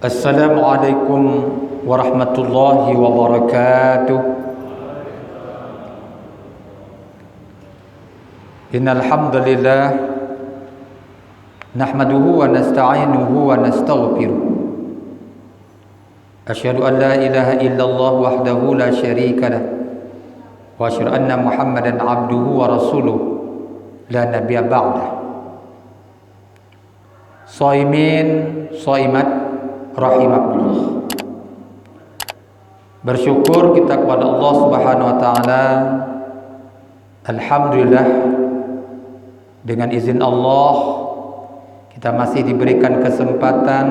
Assalamualaikum warahmatullahi wabarakatuh. Innal hamdalillah nahmaduhu wa nasta'inuhu wa nastaghfiruh. Asyhadu an la ilaha illallah wahdahu la syarika lah wa asyhadu anna Muhammadan abduhu wa rasuluh la nabiyya ba'dah. Shaimin shaimat rahimakumullah. Bersyukur kita kepada Allah Subhanahu wa taala. Alhamdulillah, dengan izin Allah kita masih diberikan kesempatan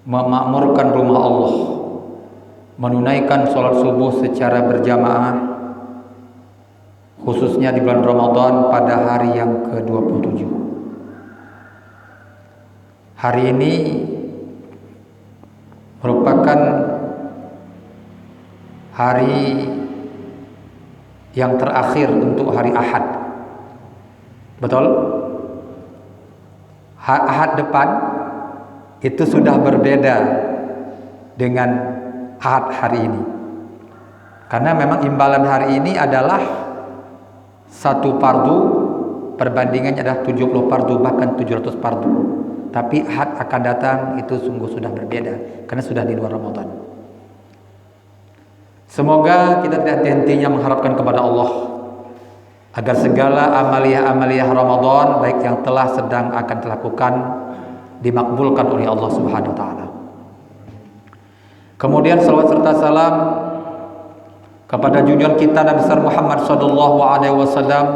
memakmurkan rumah Allah, menunaikan sholat subuh secara berjamaah, khususnya di bulan Ramadan pada hari yang ke-27. Hari ini merupakan hari yang terakhir untuk hari Ahad. Betul? Ahad depan itu sudah berbeda dengan Ahad hari ini. Karena memang imbalan hari ini adalah satu fardu, perbandingannya adalah 70 fardu, bahkan 700 fardu. Tapi Ahad akan datang itu sungguh sudah berbeda, karena sudah di luar Ramadan. Semoga kita tidak henti-hentinya mengharapkan kepada Allah agar segala amaliyah-amaliyah Ramadan baik yang telah sedang akan dilakukan dimakbulkan oleh Allah Subhanahu wa taala. Kemudian salawat serta salam kepada junjungan kita Nabi besar Muhammad sallallahu alaihi wasallam.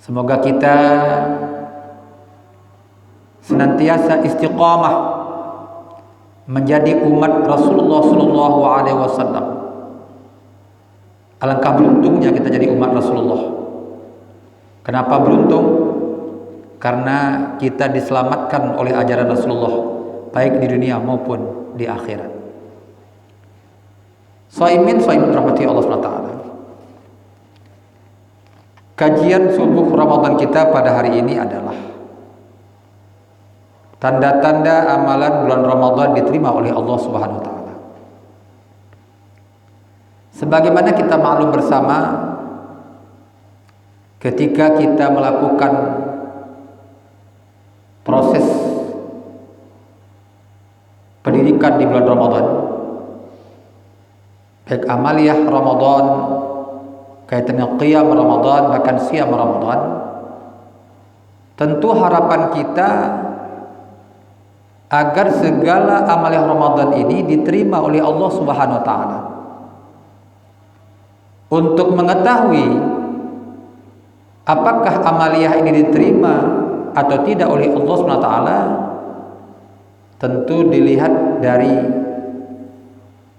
Semoga kita senantiasa istiqamah menjadi umat Rasulullah sallallahu alaihi wasallam. Alangkah beruntungnya kita jadi umat Rasulullah. Kenapa beruntung? Karena kita diselamatkan oleh ajaran Rasulullah, baik di dunia maupun di akhirat. Shaimin rahmati Allah SWT. Kajian subuh Ramadan kita pada hari ini adalah tanda-tanda amalan bulan Ramadan diterima oleh Allah Subhanahu wa taala. Sebagaimana kita maklum bersama, ketika kita melakukan proses pendidikan di bulan Ramadan, baik amaliyah Ramadan, kaitannya qiyam Ramadan, bahkan siyam Ramadan, tentu harapan kita agar segala amaliyah Ramadan ini diterima oleh Allah Subhanahu wa taala. Untuk mengetahui apakah amaliyah ini diterima atau tidak oleh Allah Subhanahu wa taala, tentu dilihat dari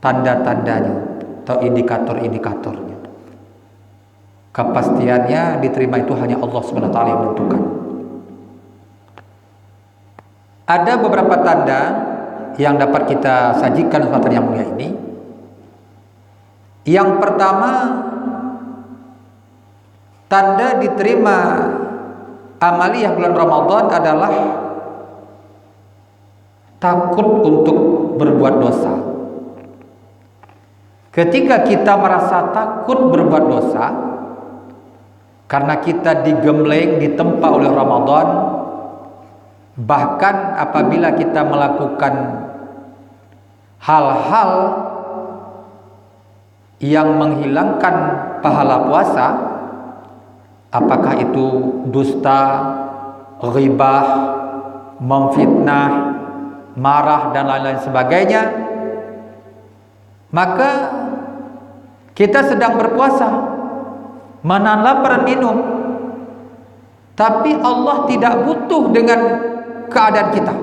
tanda-tandanya atau indikator-indikatornya. Kepastiannya diterima itu hanya Allah Subhanahu wa taala yang menentukan. Ada beberapa tanda yang dapat kita sajikan kesempatan yang mulia ini. Yang pertama, tanda diterima amaliyah bulan Ramadan adalah takut untuk berbuat dosa. Ketika kita merasa takut berbuat dosa karena kita digembleng, ditempa oleh Ramadan, bahkan apabila kita melakukan hal-hal yang menghilangkan pahala puasa, apakah itu dusta, ghibah, memfitnah, marah dan lain-lain sebagainya, maka kita sedang berpuasa, menahan lapar minum, tapi Allah tidak butuh dengan keadaan kita.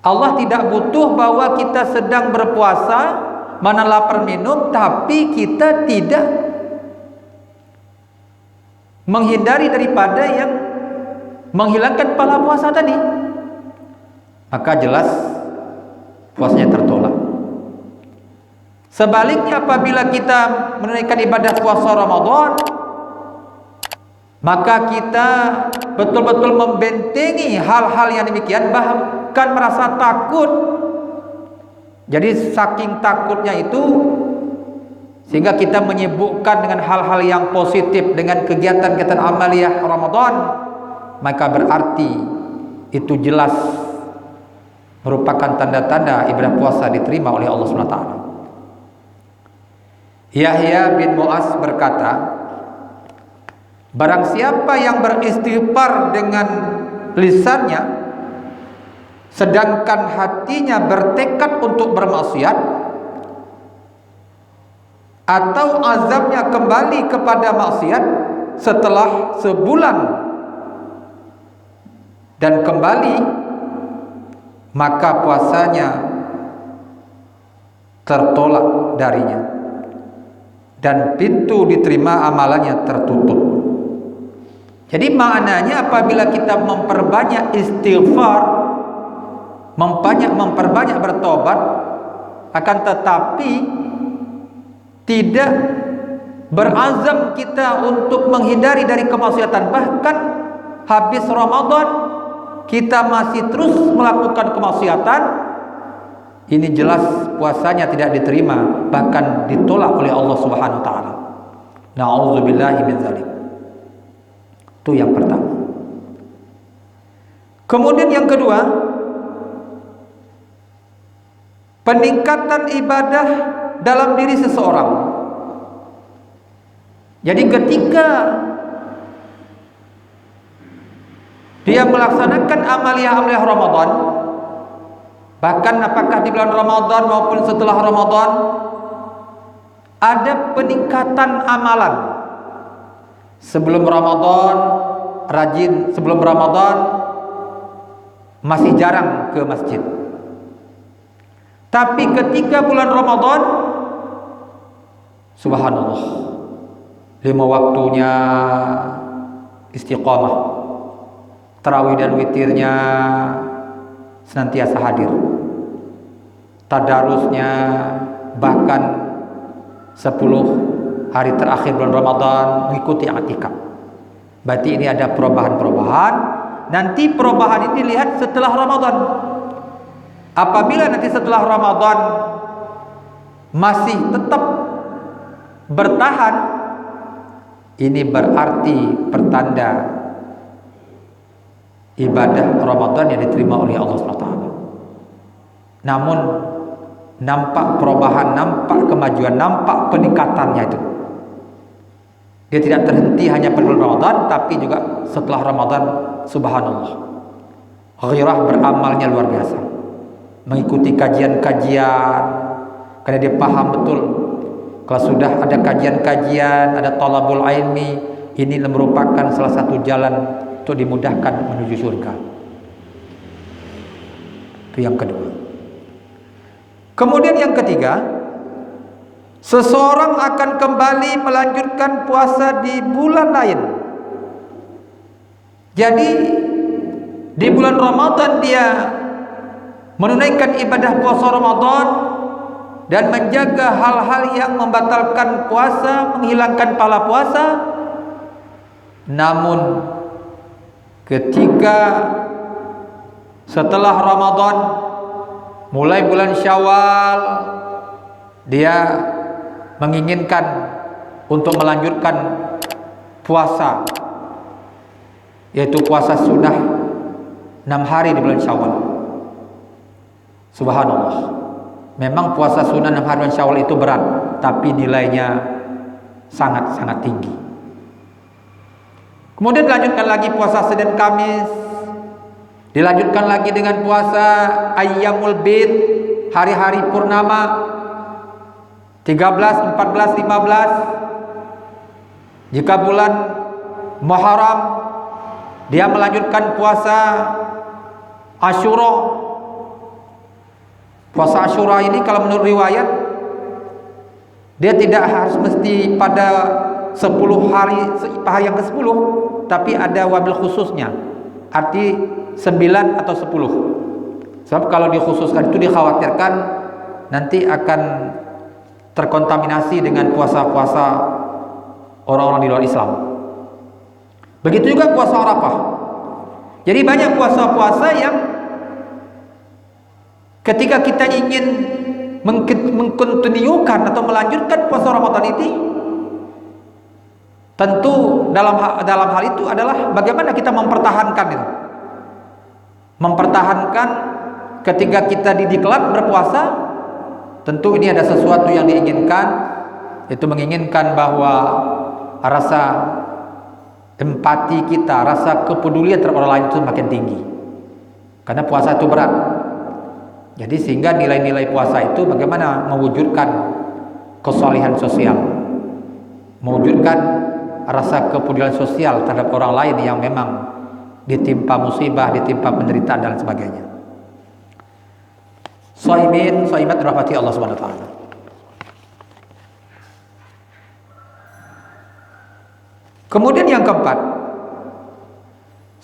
Allah tidak butuh bahwa kita sedang berpuasa, menahan lapar minum, tapi kita tidak menghindari daripada yang menghilangkan pahala puasa tadi, maka jelas puasanya tertolak. Sebaliknya, apabila kita menunaikan ibadah puasa Ramadan, maka kita betul-betul membentengi hal-hal yang demikian, bahkan merasa takut. Jadi saking takutnya itu sehingga kita menyibukkan dengan hal-hal yang positif dengan kegiatan-kegiatan amaliyah Ramadan, maka berarti itu jelas merupakan tanda-tanda ibadah puasa diterima oleh Allah SWT. Yahya bin Mu'az berkata, barang siapa yang beristighfar dengan lisannya sedangkan hatinya bertekad untuk bermaksiat, atau azamnya kembali kepada maksiat setelah sebulan dan kembali, maka puasanya tertolak darinya dan pintu diterima amalannya tertutup. Jadi maknanya apabila kita memperbanyak istighfar, memperbanyak bertobat, akan tetapi tidak berazam kita untuk menghindari dari kemaksiatan, bahkan habis Ramadan kita masih terus melakukan kemaksiatan, ini jelas puasanya tidak diterima, bahkan ditolak oleh Allah Subhanahu wa taala. Na'udzubillahi min dzalik. Itu yang pertama. Kemudian yang kedua, peningkatan ibadah dalam diri seseorang. Jadi ketika dia melaksanakan amaliyah-amaliyah Ramadan, bahkan apakah di bulan Ramadan maupun setelah Ramadan, ada peningkatan amalan. Sebelum Ramadan rajin, sebelum Ramadan masih jarang ke masjid. Tapi ketika bulan Ramadan, subhanallah, 5 waktunya istiqamah, tarawih dan witirnya senantiasa hadir, tadarusnya bahkan 10 hari terakhir bulan Ramadan mengikuti i'tikaf. Berarti ini ada perubahan-perubahan. Nanti perubahan ini lihat setelah Ramadan. Apabila nanti setelah Ramadan masih tetap bertahan, ini berarti pertanda ibadah Ramadan yang diterima oleh Allah SWT. Namun nampak perubahan, nampak kemajuan, nampak peningkatannya itu. Dia tidak terhenti hanya pada bulan Ramadan, tapi juga setelah Ramadan, subhanallah, ghirah beramalnya luar biasa. Mengikuti kajian-kajian, karena dia paham betul kalau sudah ada kajian-kajian, ada talabul ilmi, ini merupakan salah satu jalan untuk dimudahkan menuju surga. Itu yang kedua. Kemudian yang ketiga, seseorang akan kembali melanjutkan puasa di bulan lain. Jadi di bulan Ramadan dia menunaikan ibadah puasa Ramadan dan menjaga hal-hal yang membatalkan puasa, menghilangkan pahala puasa. Namun ketika setelah Ramadan, mulai bulan Syawal, dia menginginkan untuk melanjutkan puasa, yaitu puasa sunnah 6 hari di bulan Syawal. Subhanallah, memang puasa sunnah 6 hari bulan Syawal itu berat, tapi nilainya sangat-sangat tinggi. Kemudian dilanjutkan lagi puasa Senin Kamis, dilanjutkan lagi dengan puasa Ayyamul Bid, hari-hari purnama 13, 14, 15. Jika bulan Muharram, dia melanjutkan puasa Asyura. Puasa Asyura ini kalau menurut riwayat, dia tidak harus mesti pada 10 hari yang ke-10, tapi ada wabil khususnya, arti 9 atau 10. Sebab kalau dikhususkan itu dikhawatirkan nanti akan terkontaminasi dengan puasa-puasa orang-orang di luar Islam. Begitu juga puasa Arafah. Jadi banyak puasa-puasa yang ketika kita ingin mengkontinukan atau melanjutkan puasa Ramadan ini, tentu dalam hal itu adalah bagaimana kita mempertahankan itu. Mempertahankan ketika kita didiklat berpuasa, tentu ini ada sesuatu yang diinginkan, itu menginginkan bahwa rasa empati kita, rasa kepedulian terhadap orang lain itu makin tinggi. Karena puasa itu berat. Jadi sehingga nilai-nilai puasa itu bagaimana mewujudkan kesalehan sosial, mewujudkan rasa kepedulian sosial terhadap orang lain yang memang ditimpa musibah, ditimpa penderitaan dan sebagainya. Shaimin, shaimat rahmati Allah Subhanahu wa taala. Kemudian yang keempat,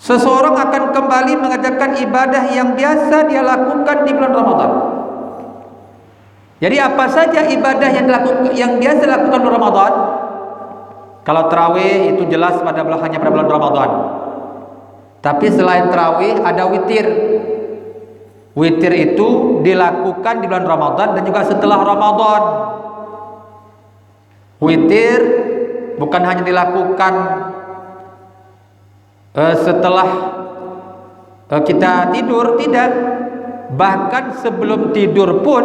seseorang akan kembali mengerjakan ibadah yang biasa dia lakukan di bulan Ramadan. Jadi apa saja ibadah yang biasa dilakukan di Ramadan? Kalau tarawih itu jelas hanya pada bulan Ramadan. Tapi selain tarawih ada witir. Witir itu dilakukan di bulan Ramadan dan juga setelah Ramadan. Witir bukan hanya dilakukan setelah kita tidur, tidak, bahkan sebelum tidur pun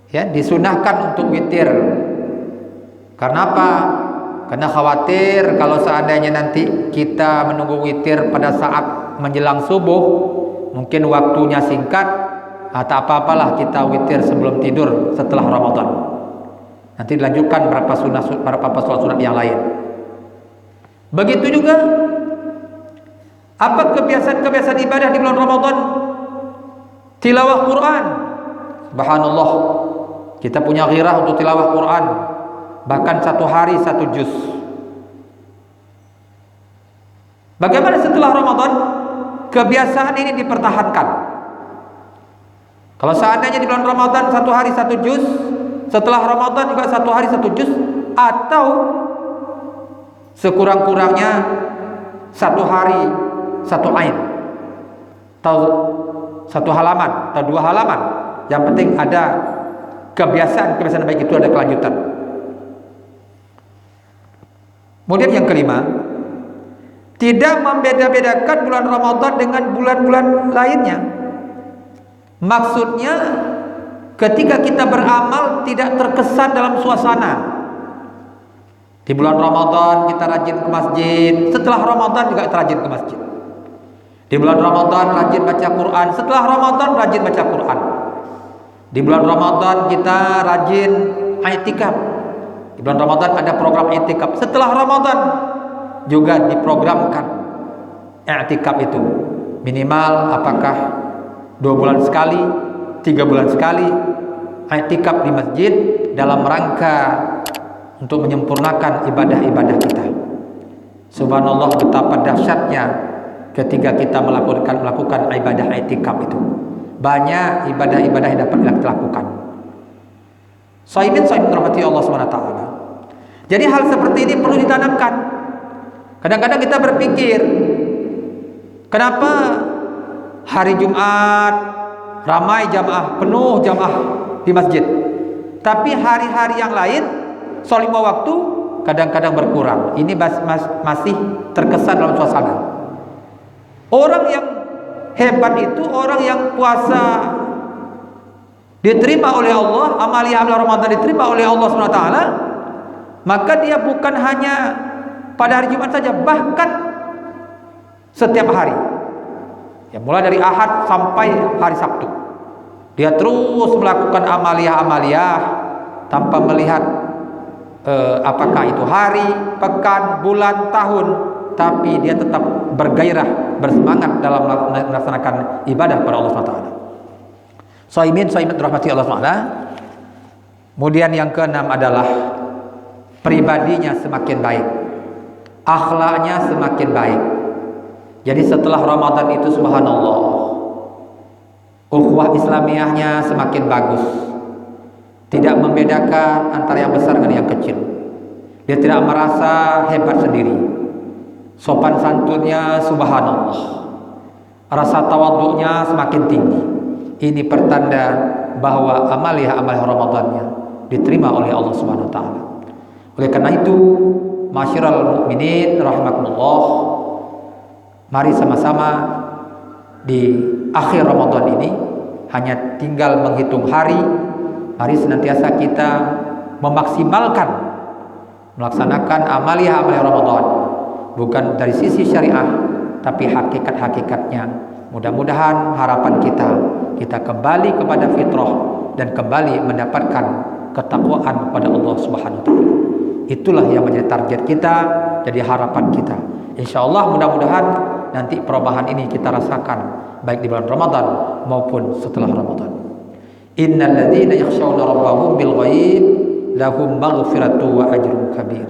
ya disunahkan untuk witir. Karena apa? Karena khawatir kalau seandainya nanti kita menunggu witir pada saat menjelang subuh, mungkin waktunya singkat, atau apa-apalah kita witir sebelum tidur setelah Ramadan. Nanti dilanjutkan beberapa sunnah yang lain. Begitu juga apa kebiasaan-kebiasaan ibadah di bulan Ramadan? Tilawah Quran. Subhanallah, kita punya ghirah untuk tilawah Quran, bahkan satu hari satu juz. Bagaimana setelah Ramadan? Kebiasaan ini dipertahankan. Kalau seandainya di bulan Ramadan satu hari satu juz, setelah Ramadan juga satu hari satu juz, atau sekurang-kurangnya satu hari satu ain, atau satu halaman atau dua halaman. Yang penting ada kebiasaan baik, itu ada kelanjutan. Kemudian yang kelima, tidak membeda-bedakan bulan Ramadan dengan bulan-bulan lainnya. Maksudnya ketika kita beramal tidak terkesan dalam suasana. Di bulan Ramadan kita rajin ke masjid, setelah Ramadan juga kita rajin ke masjid. Di bulan Ramadan rajin baca Quran, setelah Ramadan rajin baca Quran. Di bulan Ramadan kita rajin i'tikaf. Di bulan Ramadan ada program i'tikaf. Setelah Ramadan juga diprogramkan i'tikaf itu. Minimal apakah 2 bulan sekali, 3 bulan sekali i'tikaf di masjid dalam rangka untuk menyempurnakan ibadah-ibadah kita. Subhanallah, betapa dahsyatnya ketika kita melakukan ibadah i'tikaf itu. Banyak ibadah-ibadah yang dapat kita lakukan. Shaimin rahmati Allah SWT. Jadi hal seperti ini perlu ditanamkan. Kadang-kadang kita berpikir, kenapa hari Jumat ramai jamaah, penuh jamaah di masjid, tapi hari-hari yang lain sholat 5 waktu kadang-kadang berkurang. Ini masih terkesan dalam suasana. Orang yang hebat itu orang yang puasa diterima oleh Allah, amalia Ramadan diterima oleh Allah SWT, maka dia bukan hanya pada hari Jumat saja, bahkan setiap hari. Ya, mulai dari Ahad sampai hari Sabtu, dia terus melakukan amalia tanpa melihat apakah itu hari, pekan, bulan, tahun, tapi dia tetap bergairah, bersemangat dalam melaksanakan ibadah kepada Allah SWT. Shaimin rahmati Allah SWT. Kemudian yang keenam adalah pribadinya semakin baik, akhlaknya semakin baik. Jadi setelah Ramadan itu subhanallah, ukhuwah Islamiyahnya semakin bagus. Tidak membedakan antara yang besar dengan yang kecil. Dia tidak merasa hebat sendiri. Sopan santunnya subhanallah. Rasa tawaduknya semakin tinggi. Ini pertanda bahwa amalia Ramadannya diterima oleh Allah Subhanahu wa taala. Oleh karena itu, masyiral mukminin rahimakumullah, mari sama-sama di akhir Ramadan ini hanya tinggal menghitung hari. Mari senantiasa kita memaksimalkan melaksanakan amalia Ramadan, bukan dari sisi syariah tapi hakikat-hakikatnya. Mudah-mudahan harapan kita kembali kepada fitrah dan kembali mendapatkan ketakwaan kepada Allah Subhanahu wa taala. Itulah yang menjadi target kita, jadi harapan kita. Insyaallah mudah-mudahan nanti perubahan ini kita rasakan baik di bulan Ramadan maupun setelah Ramadan. Innal ladzina yakhshawna rabbahum bil ghaib lahum maghfiratu wa ajrun kabir.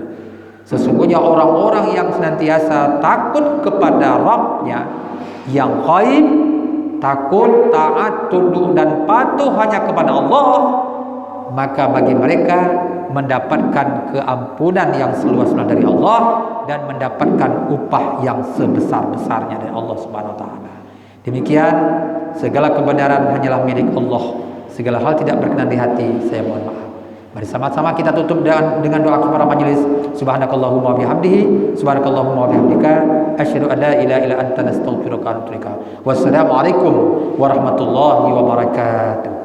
Sesungguhnya orang-orang yang senantiasa takut kepada Rabb-nya yang ghaib, takut, taat, tunduk dan patuh hanya kepada Allah, maka bagi mereka mendapatkan keampunan yang seluas-luasnya dari Allah dan mendapatkan upah yang sebesar-besarnya dari Allah Subhanahu wa taala. Demikian, segala kebenaran hanyalah milik Allah. Segala hal tidak berkenan di hati, saya mohon maaf. Mari sama-sama kita tutup dengan doa kepada majelis. Subhanakallahumma wa bihamdihi, subhanakallahumma wa bihamdika, asyhadu an la ilaha illa anta, nastaghfiruka wa atubu ilaik. Wassalamualaikum warahmatullahi wabarakatuh.